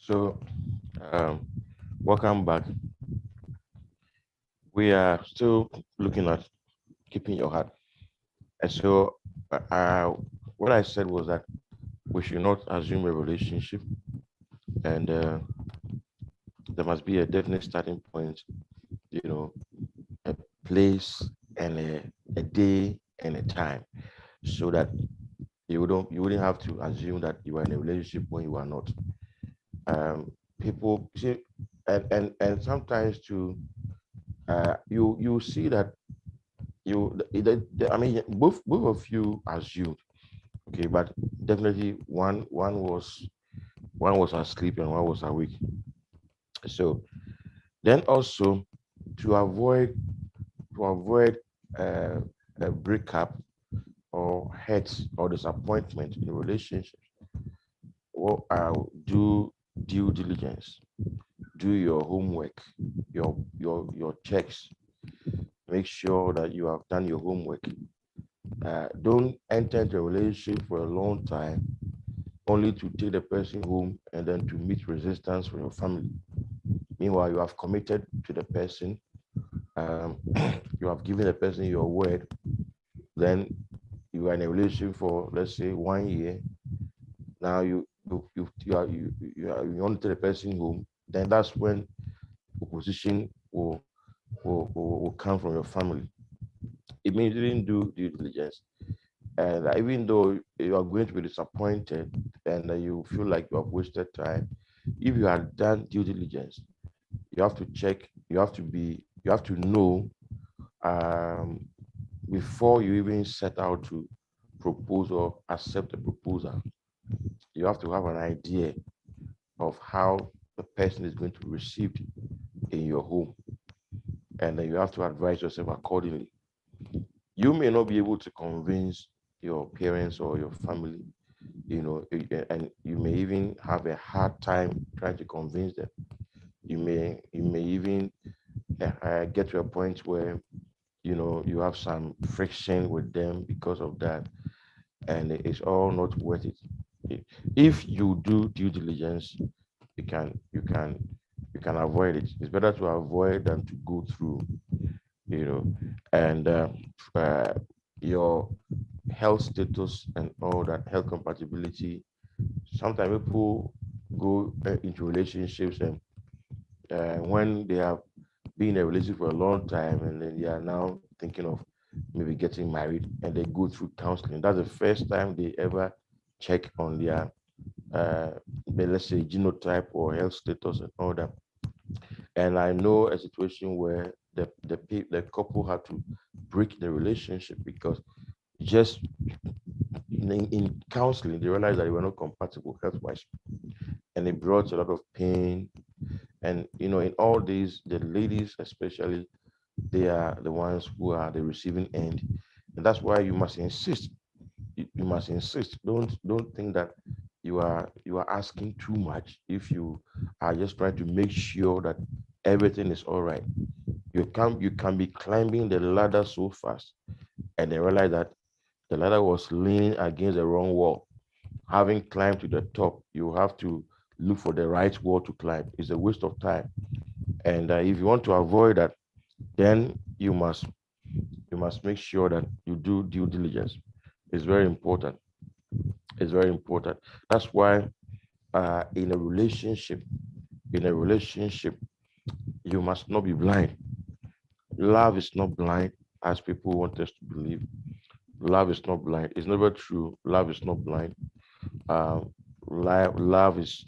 So, um, welcome back. We are still looking at keeping your heart. And so, what I said was that we should not assume a relationship, and there must be a definite starting point, you know, a place and a day and a time, so that you wouldn't have to assume that you are in a relationship when you are not. People see, and sometimes too, you see that I mean, both of you assumed, okay, but definitely one was asleep and one was awake. So then also to avoid to avoid uh, a breakup or hurt or disappointment in relationships, well, do due diligence, do your homework, your checks. Make sure that you have done your homework. Don't enter into a relationship for a long time only to take the person home and then to meet resistance from your family. Meanwhile, you have committed to the person, you have given the person your word, then you are in a relationship for, let's say, 1 year. Now you want to take the person home, then that's when opposition will come from your family. It means you didn't do due diligence. And even though you are going to be disappointed and you feel like you have wasted time, if you had done due diligence, you have to check, you have to know, um, before you even set out to propose or accept a proposal, you have to have an idea of how the person is going to receive it in your home. And then you have to advise yourself accordingly. You may not be able to convince your parents or your family, and you may even have a hard time trying to convince them. You may even get to a point where you have some friction with them because of that, and it's all not worth it. If you do due diligence, you can you can you can avoid it. It's better to avoid than to go through, you know and uh, your health status and all that, health compatibility. Sometimes people go into relationships, and when they have been in a relationship for a long time, and then they are now thinking of maybe getting married, and they go through counseling. That's the first time they ever check on their, uh, let's say, genotype or health status and all that. And I know a situation where the couple had to break the relationship because just in counseling they realized that they were not compatible health wise, and it brought a lot of pain. And in all these, the ladies especially, they are the ones who are the receiving end, and that's why you must insist. You must insist. Don't think that you are asking too much if you are just trying to make sure that everything is all right. You can be climbing the ladder so fast and then realize that the ladder was leaning against the wrong wall. Having climbed to the top, you have to look for the right wall to climb. It's a waste of time. And if you want to avoid that, then you must make sure that you do due diligence. It's very important. It's very important. That's why, in a relationship, you must not be blind. Love is not blind, as people want us to believe. Love is not blind. It's never true. Love is not blind. Um, love is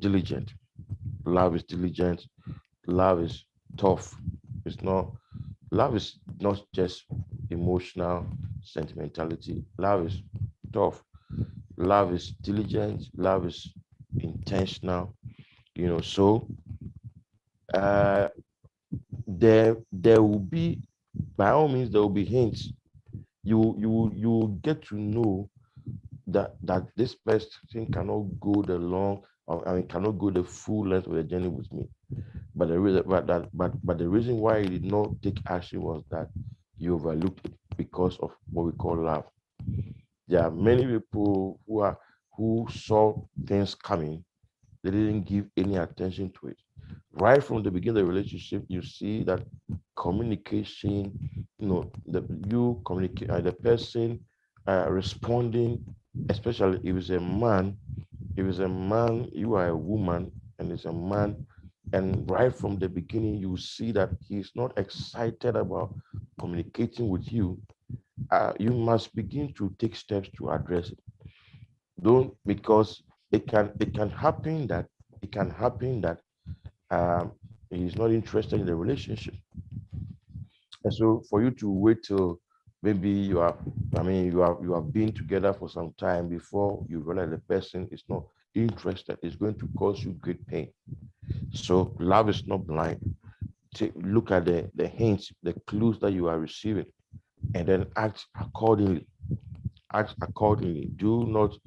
diligent. Love is diligent. Love is tough. It's not. Love is not just emotional sentimentality. Love is tough. Love is diligent. Love is intentional. So uh, there will be, by all means, there will be hints. You will get to know that this person cannot go the long, I mean, cannot go the full length of the journey with me. But the reason, but the reason why he did not take action was that you overlooked it because of what we call love. There are many people who saw things coming. They didn't give any attention to it. Right from the beginning of the relationship, you see that communication, you communicate, the person responding, especially if it's a man, you are a woman, and it's a man, and right from the beginning, you see that he's not excited about communicating with you. You must begin to take steps to address it. Don't, because it can happen that it can happen that um, he's not interested in the relationship. And so for you to wait till maybe you have been together for some time before you realize the person is not interested, it's going to cause you great pain. So love is not blind. Look at the hints, the clues that you are receiving, and then act accordingly. Act accordingly. Do not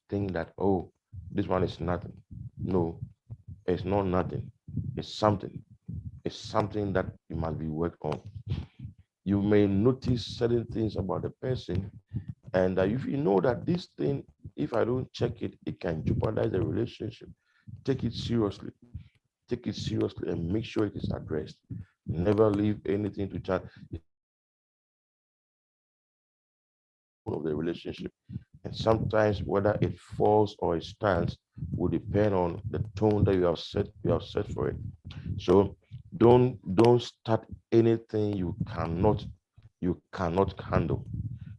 think that, oh, this one is nothing. No, it's not nothing. It's something. It's something that you must be worked on. You may notice certain things about the person, and if you know that this thing, if I don't check it, it can jeopardize the relationship. Take it seriously. Take it seriously and make sure it is addressed. Never leave anything to chance of the relationship. And sometimes whether it falls or it stands will depend on the tone that you have set for it. So don't start anything you cannot handle.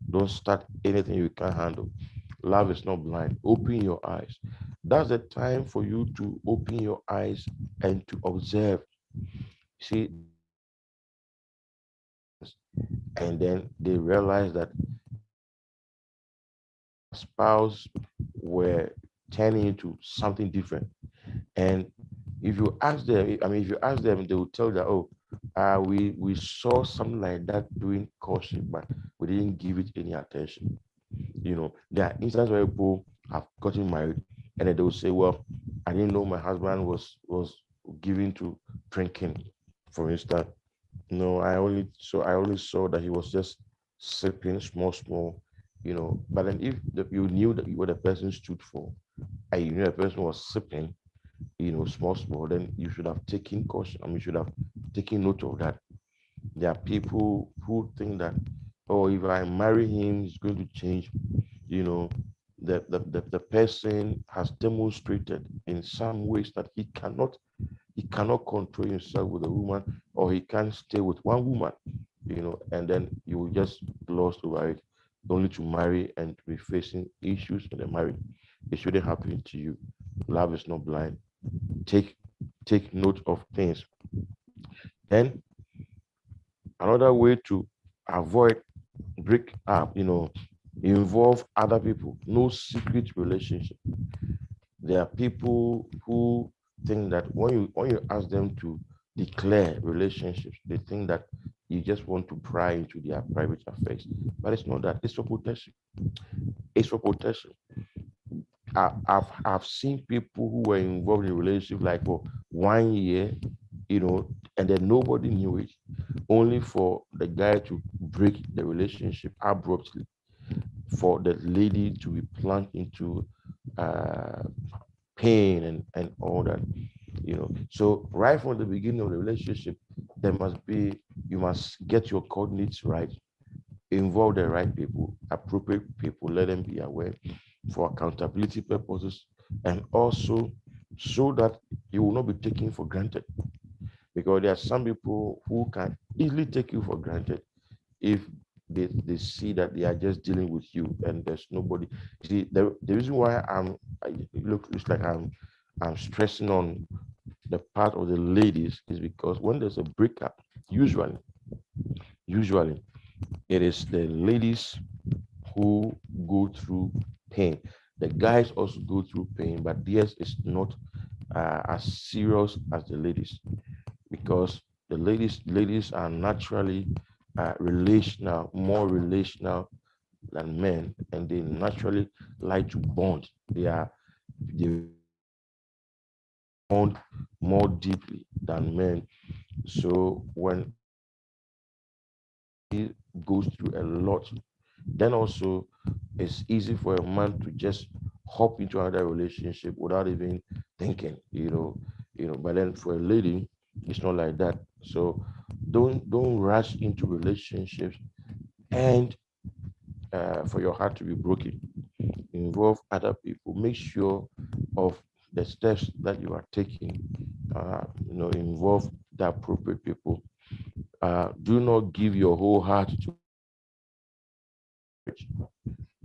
Don't start anything you can't handle. Love is not blind. Open your eyes. That's the time for you to open your eyes and to observe. See, there are some people who are in love with their and then they realize that their spouse were turning into something different. And if you ask them, they will tell you that, oh, we saw something like that during courtship, but we didn't give it any attention. There are instances where people have gotten married, and then they will say, well, I didn't know my husband was given to drinking, for instance. No, I only saw that he was just sipping small, small. But then if you knew that what the person stood for, and you knew the person was sipping, small, small, then you should have taken caution. You should have taken note of that. There are people who think that, oh, if I marry him, he's going to change. You know, the person has demonstrated in some ways that he cannot control himself with a woman, or he can't stay with one woman. And then you will just gloss over it, only to marry and to be facing issues in the marriage. It shouldn't happen to you. Love is not blind. Take note of things. Then another way to avoid break up, involve other people. No secret relationship. There are people who think that when you ask them to declare relationships, they think that you just want to pry into their private affairs. But it's not that. It's for protection. It's for protection. I've seen people who were involved in a relationship like for 1 year, and then nobody knew it, only for the guy to break the relationship abruptly, for the lady to be plunged into uh, pain and all that. So right from the beginning of the relationship, you must get your coordinates right, involve the right people, appropriate people, let them be aware for accountability purposes, and also so that you will not be taken for granted. Because there are some people who can easily take you for granted if they see that they are just dealing with you and there's nobody. See, the reason why it looks like I'm stressing on the part of the ladies is because when there's a breakup, usually it is the ladies who go through pain. The guys also go through pain, but theirs is not as serious as the ladies, because the ladies are naturally relational, more relational than men, and they naturally like to bond. They bond more deeply than men. So when he goes through a lot, Then also, it's easy for a man to just hop into another relationship without even thinking, But then for a lady, it's not like that. So don't rush into relationships and for your heart to be broken. Involve other people. Make sure of the steps that you are taking. Involve the appropriate people. Do not give your whole heart to marriage.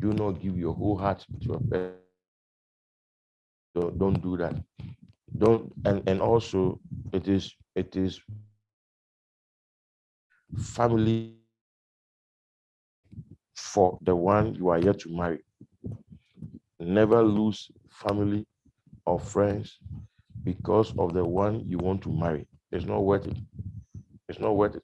Do not give your whole heart to a person. Don't do that. Don't and also it is family for the one you are yet to marry. Never lose family or friends because of the one you want to marry. It's not worth it. It's not worth it.